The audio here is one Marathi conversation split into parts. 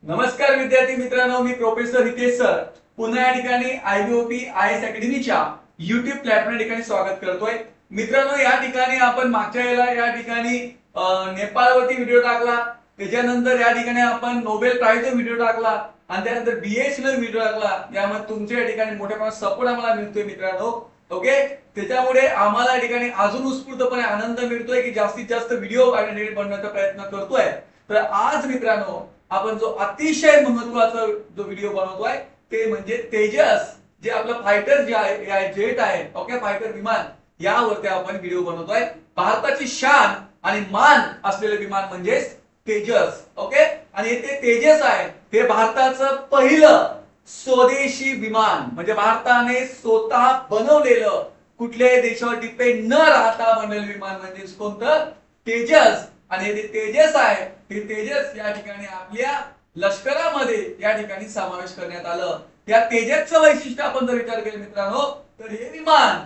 नमस्कार विद्यार्थी मित्रांनो, मी प्रोफेसर हितेश सर पुन्हा या ठिकाणी IBOP IAS अकॅडमीच्या YouTube प्लॅटफॉर्म ठिकाणी स्वागत करतोय। मित्रांनो, या ठिकाणी आपण मागच्या वेळेला या ठिकाणी नेपाळवरती व्हिडिओ टाकला, त्याच्यानंतर या ठिकाणी आपण नोबेल प्राइजचा व्हिडिओ टाकला आणि त्यानंतर BSL व्हिडिओ टाकला। यामध्ये तुमच्या या ठिकाणी मोठ्या प्रमाणात सपोर्ट आम्हाला मिळतोय मित्रांनो। ओके, त्याच्यामुळे आम्हाला या ठिकाणी अजून उत्स्फूर्तपणे आनंद मिळतोय की जास्तीत जास्त व्हिडिओ कंटेंट बनवण्याचा प्रयत्न करतोय। तर आज मित्रांनो, आपण जो अतिशय महत्त्वाचा जो व्हिडिओ बनवतोय ते म्हणजे तेजस, जे आपलं फायटर जे आहे, जेट आहे, ओके, फायटर विमान, यावरती आपण व्हिडिओ बनवतोय। भारताची शान आणि मान असलेले विमान म्हणजे तेजस। ओके, आणि ते तेजस आहे हे भारताचं पहिलं स्वदेशी विमान, म्हणजे भारताने स्वतः बनवलेलं, कुठल्याही देशावर डिपेंड न राहता बनलेलं विमान म्हणजे कोणतं? तेजस। आणि ते तेजस आहे, हे तेजस या ठिकाणी आपल्या लष्करामध्ये या ठिकाणी समावेश करण्यात आलं। या तेजसचं वैशिष्ट्य आपण जर विचार केला मित्रांनो, तर हे विमान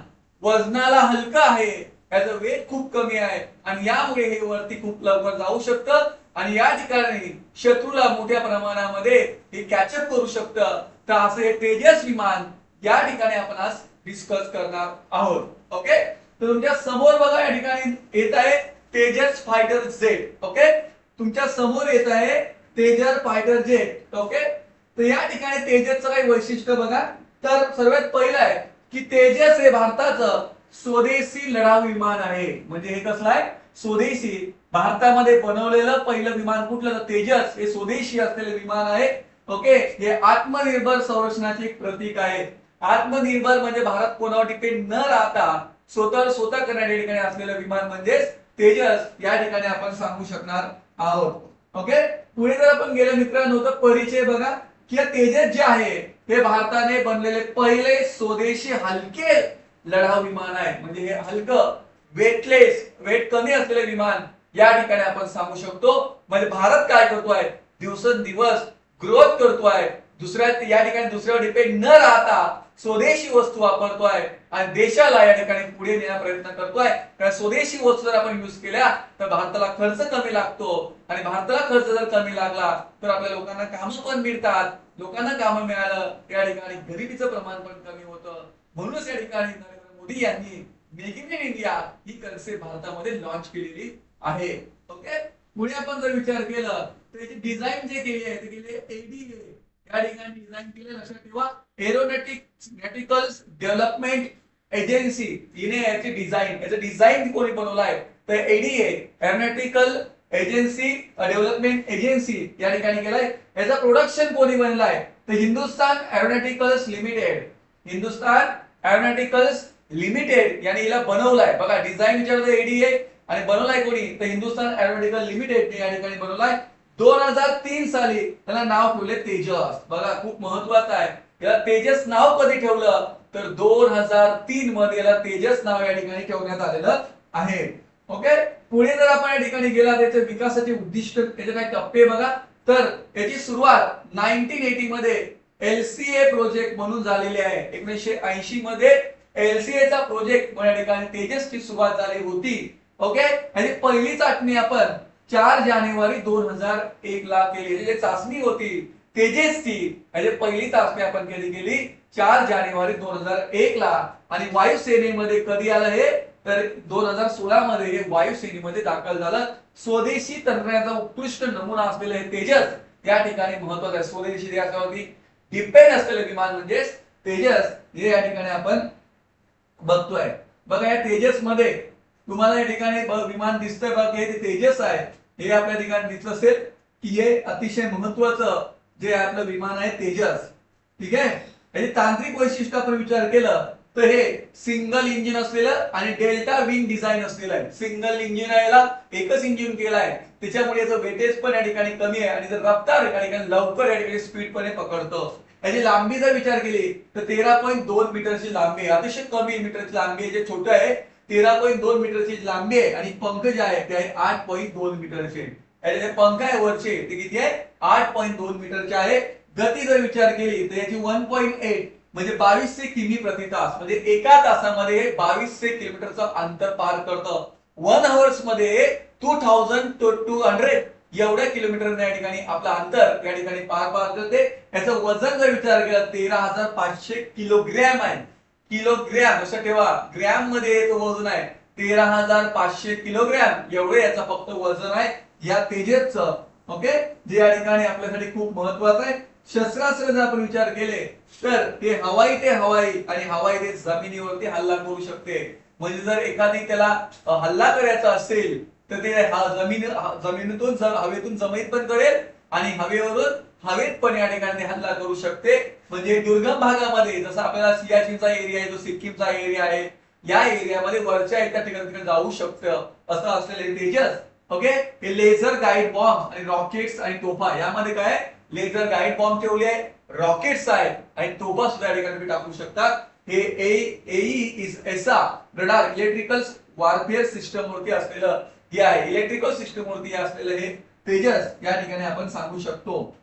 वजनाला हलकं आहे, याचं वेग खूप कमी आहे आणि यामुळे हे वरती खूप लवकर जाऊ शकतं आणि या ठिकाणी शत्रूला मोठ्या प्रमाणामध्ये हे कॅचअप करू शकतं। तर असं हे तेजस विमान या ठिकाणी आपण आज डिस्कस करणार आहोत। ओके, तर तुमच्या समोर बघा या ठिकाणी येत आहे तेजस फायटर जेट। ओके, तुमच्या समोर येत आहे तेजस फायटर जेट। ओके, तर या ठिकाणी तेजसचं काही वैशिष्ट्य बघा। तर सर्वात पहिलं आहे की तेजस हे भारताचं स्वदेशी लढाऊ विमान आहे। म्हणजे हे कसलं आहे? स्वदेशी, भारतामध्ये बनवलेलं पहिलं विमान कुठलं? तर तेजस हे स्वदेशी असलेले विमान आहे। ओके, हे आत्मनिर्भर संरक्षणाचे एक प्रतीक आहे। आत्मनिर्भर म्हणजे भारत कोणावर डिपेंड न राहता स्वतः करण्याच्या ठिकाणी असलेलं विमान म्हणजे तेजस या ठिकाणी आपण सांगू शकणार आहोत। ओके, पुढे जर आपण गेलो मित्रांनो, तर परिचय बघा की तेजस जे आहे हे भारताने बनलेले पहिले स्वदेशी हलके लढाऊ विमान आहे। म्हणजे हे हलकं, वेटलेस, वेट कमी असलेले विमान या ठिकाणी आपण सांगू शकतो। म्हणजे भारत काय करतोय? दिवसेंदिवस ग्रोथ करतोय, या ठिकाणी दुसऱ्यावर डिपेंड न राहता स्वदेशी वस्तू वापरतोय आणि देशाला या ठिकाणी पुढे नेण्याचा प्रयत्न करतोय। कारण स्वदेशी वस्तू जर आपण यूज केल्या तर भारताला खर्च कमी लागतो आणि भारताला खर्च जर कमी लागला तर आपल्या लोकांना कामं पण मिळतात। लोकांना कामं मिळालं या ठिकाणी गरिबीचं प्रमाण पण कमी होतं। म्हणूनच या ठिकाणी नरेंद्र मोदी यांनी make in India he concept भारतामध्ये लॉन्च केलेली आहे। ओके, पुढे आपण जर विचार केला तर याची डिझाईन जे केली आहे ते केली ADA या ठिकाणी डिझाईन केले। लक्षात ठेवा, एरोनॉटिकल डेव्हलपमेंट एजन्सी हिने याचं डिझाईन कोणी बनवलं आहे? तर ADA, aeronautical agency development agency या ठिकाणी केलाय। याचा प्रोडक्शन कोणी बनवलं आहे? तर Hindustan aeronauticals limited, Hindustan aeronauticals limited यांनी हिला बनवलाय। बघा, डिझाईन विचारलं ADA आणि बनवलाय कोणी? तर हिंदुस्तान एरोनॉटिकल लिमिटेड या ठिकाणी बनवलाय। 2003 साली त्याला नाव ठेवले तेजस। बघा, खूप महत्वाचं आहे, याला तेजस नाव कधी ठेवलं? तर 2003 मध्ये याला तेजस नाव या ठिकाणी ठेवण्यात आलेलं आहे। ओके, पुढे जर आपण या ठिकाणी गेला त्याच्या विकासाचे उद्दिष्ट, त्याचे काही टप्पे बघा। तर याची सुरुवात 1980 मध्ये LCA प्रोजेक्ट म्हणून झालेली आहे। 1980 मध्ये LCA चा प्रोजेक्ट या ठिकाणी तेजसची सुरुवात झाली होती। ओके, आणि पहिली चाचणी आपण 4 जानेवारी 2001 ला केली। म्हणजे चाचणी होती तेजसची, म्हणजे पहिली चाचणी आपण केली 4 जानेवारी 2001 ला। आणि वायुसेनेमध्ये कधी आलं हे? तर 2016 मध्ये हे वायुसेनेमध्ये दाखल झालं। स्वदेशी तंत्रज्ञानाचा उत्कृष्ट नमुना असलेले हे तेजस या ठिकाणी महत्त्वाचं आहे। स्वदेशी देशावरती डिपेंड असलेले विमान म्हणजे तेजस, हे या ठिकाणी आपण बघतोय। बघा, या तेजस मध्ये तुम्हाला या ठिकाणी विमान दिसतंय बघा, हे तेजस आहे। हे आपल्या ठिकाणी दिसलं असेल की हे अतिशय महत्त्वाचं जे आपलं विमान आहे तेजस। ठीक आहे, याची तांत्रिक वैशिष्ट्य आपण विचार केलं तर हे सिंगल इंजिन असलेलं आणि डेल्टा विंग डिझाइन असलेलं आहे। सिंगल इंजिन आहे, याला एकच इंजिन केलाय, त्याच्यामुळे याचं वेटेज पण या ठिकाणी कमी आहे आणि जर रफ्तार या ठिकाणी लवकर या ठिकाणी स्पीड पण पकडतो। याची लांबी जर विचार केली तर 13.2 मीटरची लांबी आहे, अतिशय कमी मीटरची लांबी आहे। जे छोटं आहे 13.2 मीटरची लांबी आहे आणि पंख जे आहे ते 8.2 मीटरचे। याचे पंख आहे वरचे ते किती आहे? 8.2 मीटरचे आहे। गती जर विचार केली तर याची 1.8 म्हणजे 2200 किमी प्रति तास, म्हणजे एका तासामध्ये 2200 किलोमीटरचं अंतर पार करतं। 1 आवर्स मध्ये 2200 एवढ्या किलोमीटर या ठिकाणी आपलं अंतर या ठिकाणी पार करते. याचं वजन जर विचार केला 13,500 किलोग्रॅम आहे. किलोग्रॅम लक्षात ठेवा, ग्रॅम मध्ये तो वजन आहे 13,500 किलोग्रॅम एवढे याचा फक्त वजन आहे या तेजसचं. ओके, जे या ठिकाणी आपल्यासाठी खूप महत्वाचं आहे. शस्त्रास्त्र जर आपण विचार केले तर ते हवाई आणि हवाई ते जमिनीवरती हल्ला करू शकते. म्हणजे जर एखादी त्याला हल्ला करायचा असेल तर ते जमिनीतून हवेतून जमीन पण करेल आणि हवेत पण या ठिकाणी हल्ला करू शकते. म्हणजे दुर्गम भागामध्ये जसं आपल्याला सियाचीनचा एरिया आहे, जो सिक्कीमचा एरिया आहे, या एरियामध्ये वरच्या एका ठिकाणी जाऊ शकतं असं असलेले तेजस. ओके, हे लेझर गाईड बॉम्ब आणि रॉकेट्स आणि तोफा यामध्ये काय लेझर गाईड बॉम्ब ठेवले आहे, रॉकेट्स आहेत आणि तोफा सुद्धा या ठिकाणी टाकू शकतात. हे एसा रडार इलेक्ट्रिकल वॉरफेअर सिस्टम वरती असलेलं हे आहे, इलेक्ट्रिकल सिस्टम वरती असलेलं हे तेजस या ठिकाणी आपण सांगू शकतो.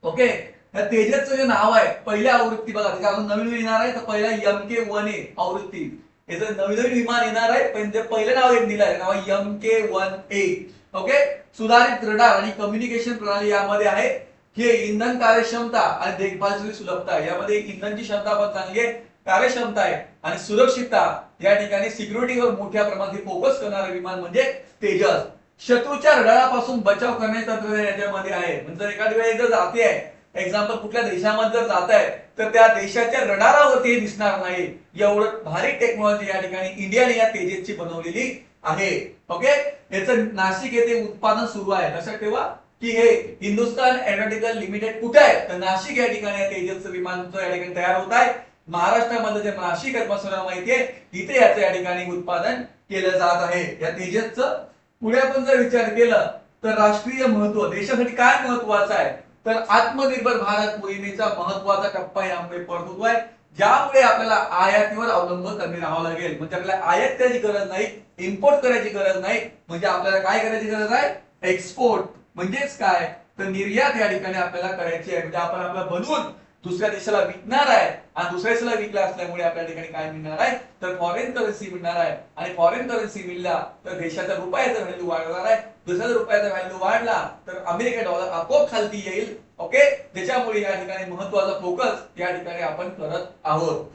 ओके, या तेजसचं जे नाव आहे पहिल्या आवृत्ती बघा, त्याच्या अजून नवीन येणार आहे तर पहिला MK1A आवृत्ती, याचं नवीन विमान येणार आहे पण जे पहिलं नाव एक दिलं आहे नाव MK1A. ओके, सुधारित रडार आणि कम्युनिकेशन प्रणाली यामध्ये आहे. हे इंधन कार्यक्षमता आणि देखभालची सुलभता, यामध्ये इंधनची क्षमता पण चांगली आहे, कार्यक्षमता आहे आणि सुरक्षितता या ठिकाणी सिक्युरिटीवर मोठ्या प्रमाणात फोकस करणारे विमान म्हणजे तेजस. शत्रूच्या रडारापासून बचाव करण्याचे तंत्रज्ञान याच्यामध्ये आहे. म्हणजे एखाद्या वेळी जर जाते आहे एक्झाम्पल कुठल्या देशामध्ये जर जात आहे तर त्या देशाच्या रडारावरती हे दिसणार नाही, एवढं भारी टेक्नॉलॉजी या ठिकाणी इंडियाने या तेजसची बनवलेली आहे. ओके, याचं नाशिक येथे उत्पादन सुरू आहे. लक्षात ठेवा की हे हिंदुस्थान एरोनॉटिकल लिमिटेड कुठे आहे तर नाशिक या ठिकाणी या तेजसचं विमानचं या ठिकाणी तयार होत आहे. महाराष्ट्रामध्ये जे नाशिक आहे सर्वांना माहिती आहे, तिथे याचं या ठिकाणी उत्पादन केलं जात आहे या तेजसचं. पुढे आपण जर विचार केला तर राष्ट्रीय महत्व देशासाठी काय महत्वाचं आहे तर आत्मनिर्भर भारत मोहिमेचा महत्वाचा टप्पा यामुळे पडतो आहे, ज्यामुळे आपल्याला आयातीवर अवलंबून कमी राहावं लागेल. म्हणजे आपल्याला आयात करायची गरज नाही, इम्पोर्ट करायची गरज नाही, म्हणजे आपल्याला काय करायची गरज आहे एक्सपोर्ट. म्हणजेच काय तर निर्यात या ठिकाणी आपल्याला करायची आहे. म्हणजे आपण आपला बनवून दुसऱ्या देशाला विकणार आहे आणि दुसऱ्या देशाला विकला असल्यामुळे आपल्या ठिकाणी काय मिळणार आहे तर फॉरेन करन्सी मिळणार आहे आणि फॉरेन करन्सी मिळाला तर देशाच्या रुपयाचा व्हॅल्यू वाढणार आहे. दुसऱ्या रुपयाचा व्हॅल्यू वाढला तर अमेरिकन डॉलर आपोआप खालती येईल. ओके, त्याच्यामुळे या ठिकाणी महत्वाचा फोकस या ठिकाणी आपण करत आहोत.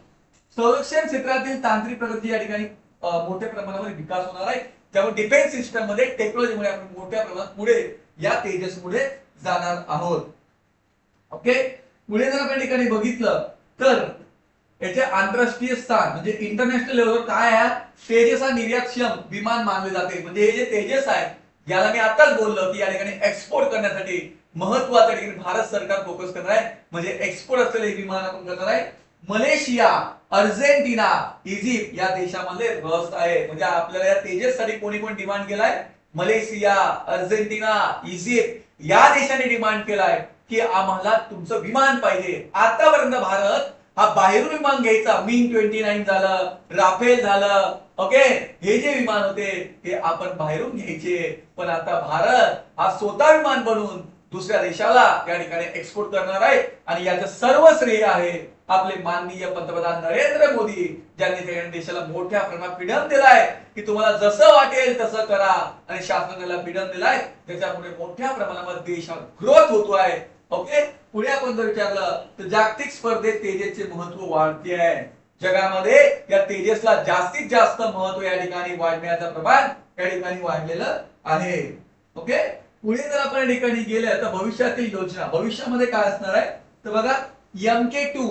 संरक्षण क्षेत्रातील तांत्रिक प्रगती या ठिकाणी मोठ्या प्रमाणावर विकास होणार आहे, त्यामुळे डिफेन्स सिस्टम मध्ये टेक्नॉलॉजीमुळे आपण मोठ्या प्रमाणात पुढे या तेजसमुळे जाणार आहोत. ओके, पुढे जर आपण ठिकाणी बघितलं तर याचे आंतरराष्ट्रीय स्थान म्हणजे इंटरनॅशनल लेवलवर काय आहे तेजस हा निर्यातक्षम विमान मानले जाते. म्हणजे हे जे तेजस आहे याला मी आताच बोललो की या ठिकाणी एक्सपोर्ट करण्यासाठी महत्वाचं ठिकाणी भारत सरकार फोकस करणार आहे. म्हणजे एक्सपोर्ट असलेले विमान आपण करणार आहे. मलेशिया, अर्जेंटिना, इजिप्त या देशामध्ये रस आहे. म्हणजे आपल्याला या तेजस साठी कोणी कोण डिमांड केलाय मलेशिया, अर्जेंटिना, इजिप्त या देशाने डिमांड केलाय की आम्हाला तुमचं विमान पाहिजे. आतापर्यंत भारत हा बाहेरून विमान घ्यायचा, मिग 29 झालं, राफेल झालं, ओके, हे जे विमान होते हे आपण बाहेरून घ्यायचे, पण आता भारत हा स्वतः विमान बनवून दुसऱ्या देशाला या ठिकाणी एक्सपोर्ट करणार आहे. आणि याचं सर्व श्रेय आहे आपले माननीय पंतप्रधान नरेंद्र मोदी, ज्यांनी त्या देशाला मोठ्या प्रमाणात फ्रीडम दिलाय की तुम्हाला जसं वाटेल तसं करा आणि शासनाला फ्रीडम दिलाय, त्याच्यामुळे मोठ्या प्रमाणामध्ये देशात ग्रोथ होतो आहे. ओके, पुढे आपण जर विचारलं तर जागतिक स्पर्धेत तेजसचे महत्व वाढते आहे. जगामध्ये या तेजसला जास्तीत जास्त महत्व या ठिकाणी वाढण्याचं प्रमाण या ठिकाणी वाढलेलं आहे. ओके, पुढे जर आपण या ठिकाणी गेलं तर भविष्यातील योजना भविष्यामध्ये काय असणार आहे तर बघा MK2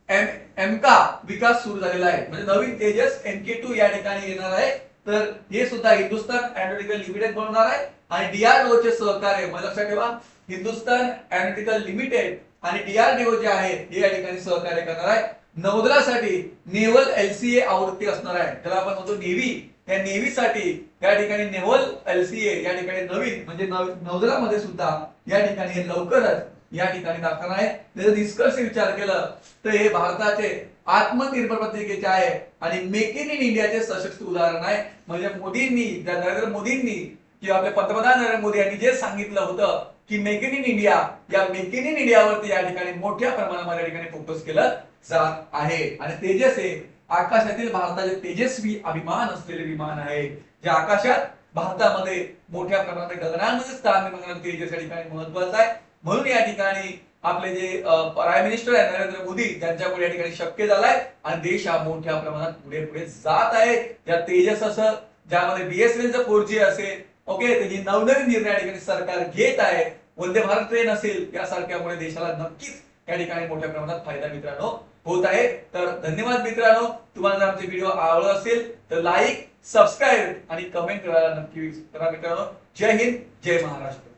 एमका विकास सुरू झालेला आहे. म्हणजे नवीन तेजस MK2 या ठिकाणी येणार आहे. तर हे सुद्धा हिंदुस्थान एरोनॉटिकल लिमिटेड बनवणार आहे आणि DRDO चे सहकार्य लक्षात ठेवा, हिंदुस्थान एरोनॉटिकल लिमिटेड आणि DRDO जे आहे हे या ठिकाणी सहकार्य करणार आहे. नौदलासाठी नेव्हल LCA आवृत्ती असणार आहे, त्याला आपण म्हणतो नेव्ही. या नेव्हीसाठी या ठिकाणी नेव्हल LCA या ठिकाणी नवीन म्हणजे नौदलामध्ये सुद्धा या ठिकाणी हे लवकरच या ठिकाणी दाखवणार आहे. त्याचा निष्कर्ष विचार केला तर हे भारताचे आत्मनिर्भर पत्रिकेचे आहे आणि मेक इन इंडियाचे सशक्त उदाहरण आहे. म्हणजे मोदींनी नरेंद्र मोदींनी किंवा आपले पंतप्रधान नरेंद्र मोदी यांनी जे सांगितलं होतं की मेक इन इंडिया, या मेक इन इंडियावरती या ठिकाणी मोठ्या प्रमाणामध्ये या ठिकाणी फोकस केलं जात आहे. आणि तेजस हे आकाशातील भारताचे तेजस्वी अभिमान असलेले विमान आहे, जे आकाशात भारतामध्ये मोठ्या प्रमाणात गगनामध्ये स्थान निर्माण तेजस या ठिकाणी महत्वाचं आहे. म्हणून या ठिकाणी आपले जे प्राईम मिनिस्टर आहे नरेंद्र मोदी त्यांच्यामुळे या ठिकाणी शक्य झालंय आणि देश हा मोठ्या प्रमाणात पुढे पुढे जात आहे. या तेजस असं ज्यामध्ये BSNLचं 4G असेल, ओके, त्याची नवनवीन निर्णय या ठिकाणी सरकार घेत आहे. वंदे भारत ट्रेन असेल यासारख्यामुळे देशाला नक्कीच या ठिकाणी मोठ्या प्रमाणात फायदा मित्रांनो होत आहे. तर धन्यवाद मित्रांनो. तुम्हाला जर आमचे व्हिडिओ आवडला असेल तर लाईक, सबस्क्राईब आणि कमेंट करायला नक्की विसरू नका मित्रांनो. जय हिंद, जय महाराष्ट्र.